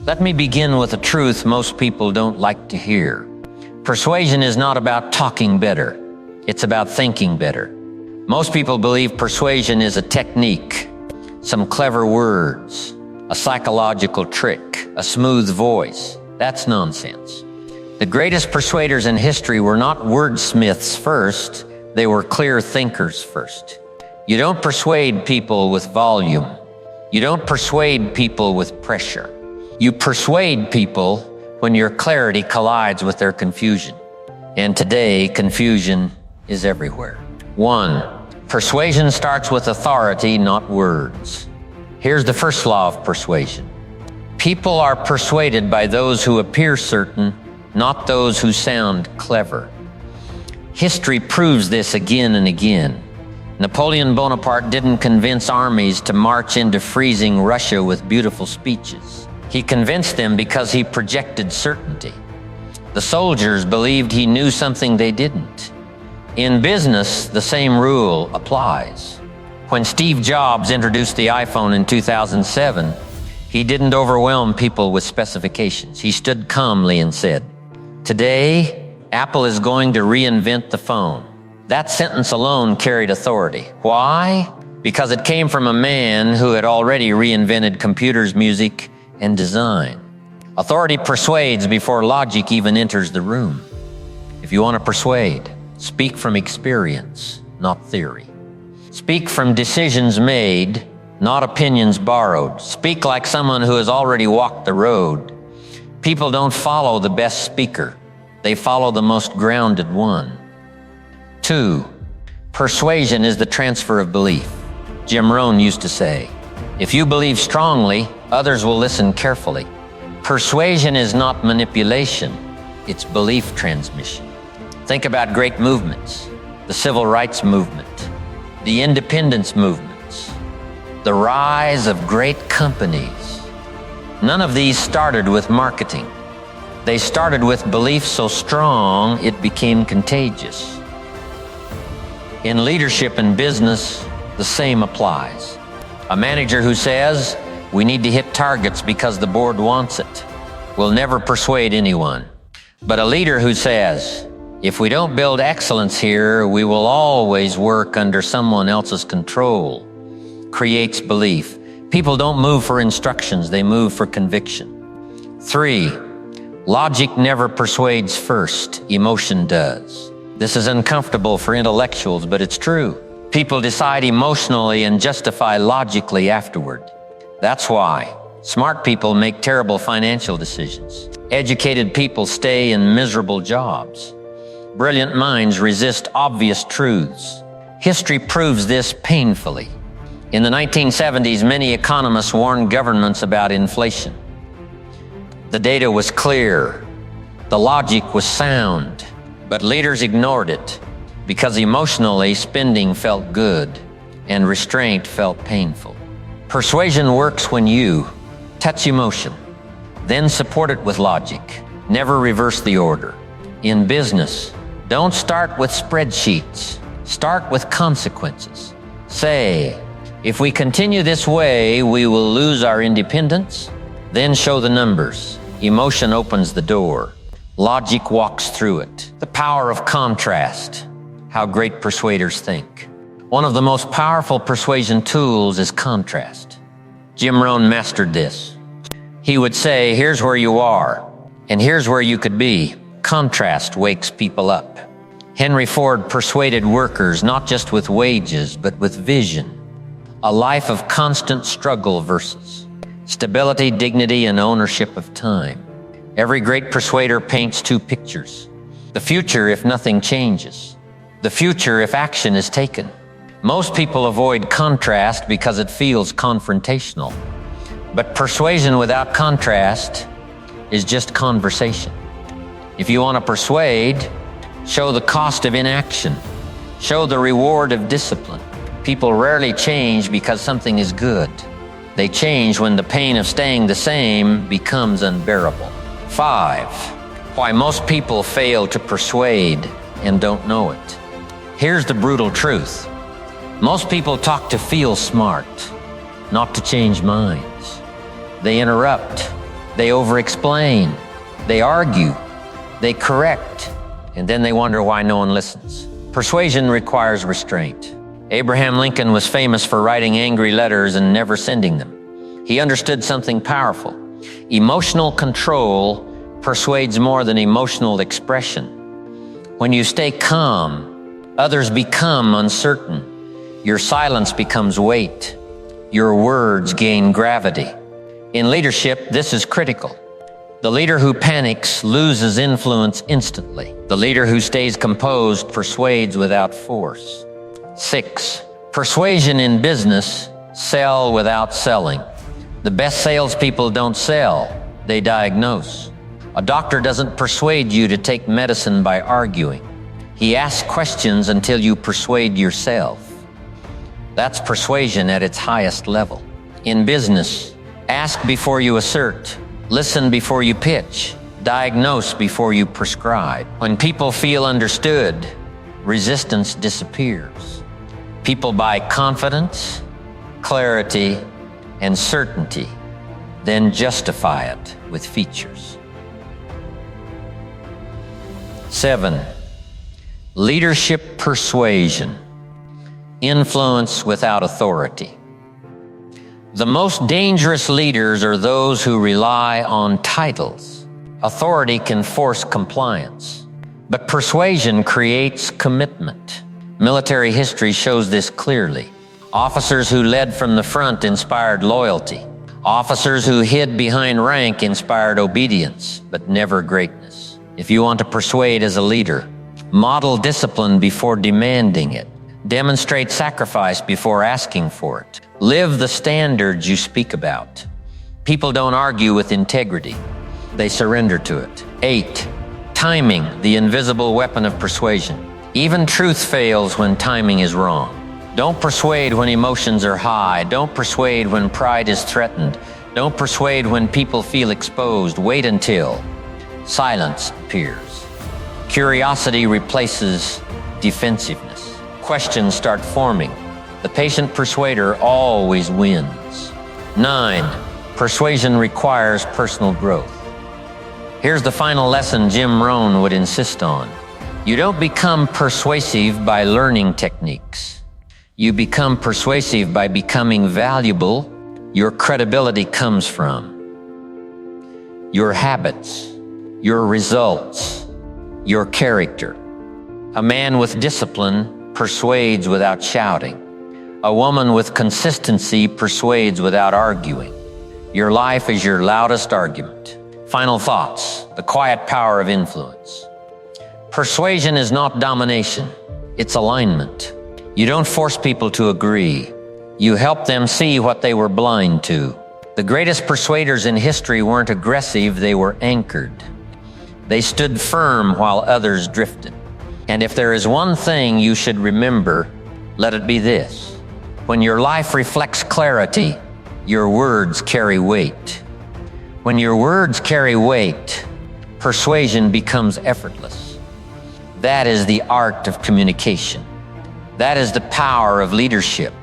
Let me begin with a truth most people don't like to hear. Persuasion is not about talking better. It's about thinking better. Most people believe persuasion is a technique, some clever words, a psychological trick, a smooth voice. That's nonsense. The greatest persuaders in history were not wordsmiths first, they were clear thinkers first. You don't persuade people with volume. You don't persuade people with pressure. You persuade people when your clarity collides with their confusion. And today, confusion is everywhere. 1. Persuasion starts with authority, not words. Here's the first law of persuasion. People are persuaded by those who appear certain, not those who sound clever. History proves this again and again. Napoleon Bonaparte didn't convince armies to march into freezing Russia with beautiful speeches. He convinced them because he projected certainty. The soldiers believed he knew something they didn't. In business, the same rule applies. When Steve Jobs introduced the iPhone in 2007, he didn't overwhelm people with specifications. He stood calmly and said, "Today, Apple is going to reinvent the phone." That sentence alone carried authority. Why? Because it came from a man who had already reinvented computers, music, and design. Authority persuades before logic even enters the room. If you want to persuade, speak from experience, not theory. Speak from decisions made, not opinions borrowed. Speak like someone who has already walked the road. People don't follow the best speaker. They follow the most grounded one. 2. Persuasion is the transfer of belief. Jim Rohn used to say, "If you believe strongly, others will listen carefully." Persuasion is not manipulation, it's belief transmission. Think about great movements, the civil rights movement, the independence movements, the rise of great companies. None of these started with marketing. They started with belief so strong it became contagious. In leadership and business, the same applies. A manager who says, "We need to hit targets because the board wants it," will never persuade anyone. But a leader who says, "If we don't build excellence here, we will always work under someone else's control," creates belief. People don't move for instructions, they move for conviction. 3. Logic never persuades first, emotion does. This is uncomfortable for intellectuals, but it's true. People decide emotionally and justify logically afterward. That's why smart people make terrible financial decisions. Educated people stay in miserable jobs. Brilliant minds resist obvious truths. History proves this painfully. In the 1970s, many economists warned governments about inflation. The data was clear. The logic was sound. But leaders ignored it because emotionally spending felt good and restraint felt painful. Persuasion works when you touch emotion, then support it with logic. Never reverse the order. In business, don't start with spreadsheets. Start with consequences. Say, "If we continue this way, we will lose our independence." Then show the numbers. Emotion opens the door. Logic walks through it. The power of contrast. How great persuaders think. One of the most powerful persuasion tools is contrast. Jim Rohn mastered this. He would say, "Here's where you are, and here's where you could be." Contrast wakes people up. Henry Ford persuaded workers not just with wages, but with vision. A life of constant struggle versus stability, dignity, and ownership of time. Every great persuader paints two pictures. The future if nothing changes. The future if action is taken. Most people avoid contrast because it feels confrontational. But persuasion without contrast is just conversation. If you want to persuade, show the cost of inaction. Show the reward of discipline. People rarely change because something is good. They change when the pain of staying the same becomes unbearable. 5. Why most people fail to persuade and don't know it. Here's the brutal truth. Most people talk to feel smart, not to change minds. They interrupt, They over-explain. They argue. They correct. And then they wonder why no one listens. Persuasion requires restraint. Abraham Lincoln was famous for writing angry letters and never sending them. He understood something powerful. Emotional control persuades more than emotional expression. When you stay calm, others become uncertain. Your silence becomes weight. Your words gain gravity. In leadership, this is critical. The leader who panics loses influence instantly. The leader who stays composed persuades without force. 6. Persuasion in business, sell without selling. The best salespeople don't sell, they diagnose. A doctor doesn't persuade you to take medicine by arguing. He asks questions until you persuade yourself. That's persuasion at its highest level. In business, ask before you assert, listen before you pitch, diagnose before you prescribe. When people feel understood, resistance disappears. People buy confidence, clarity, and certainty, then justify it with features. 7. Leadership persuasion. Influence without authority. The most dangerous leaders are those who rely on titles. Authority can force compliance, but persuasion creates commitment. Military history shows this clearly. Officers who led from the front inspired loyalty. Officers who hid behind rank inspired obedience, but never greatness. If you want to persuade as a leader, model discipline before demanding it. Demonstrate sacrifice before asking for it. Live the standards you speak about. People don't argue with integrity. They surrender to it. 8. Timing, the invisible weapon of persuasion. Even truth fails when timing is wrong. Don't persuade when emotions are high. Don't persuade when pride is threatened. Don't persuade when people feel exposed. Wait until silence appears. Curiosity replaces defensiveness. Questions start forming. The patient persuader always wins. 9. Persuasion requires personal growth. Here's the final lesson Jim Rohn would insist on. You don't become persuasive by learning techniques. You become persuasive by becoming valuable. Your credibility comes from your habits, your results, your character. A man with discipline persuades without shouting. A woman with consistency persuades without arguing. Your life is your loudest argument. Final thoughts, the quiet power of influence. Persuasion is not domination, it's alignment. You don't force people to agree. You help them see what they were blind to. The greatest persuaders in history weren't aggressive, they were anchored. They stood firm while others drifted. And if there is one thing you should remember, let it be this. When your life reflects clarity, your words carry weight. When your words carry weight, persuasion becomes effortless. That is the art of communication. That is the power of leadership.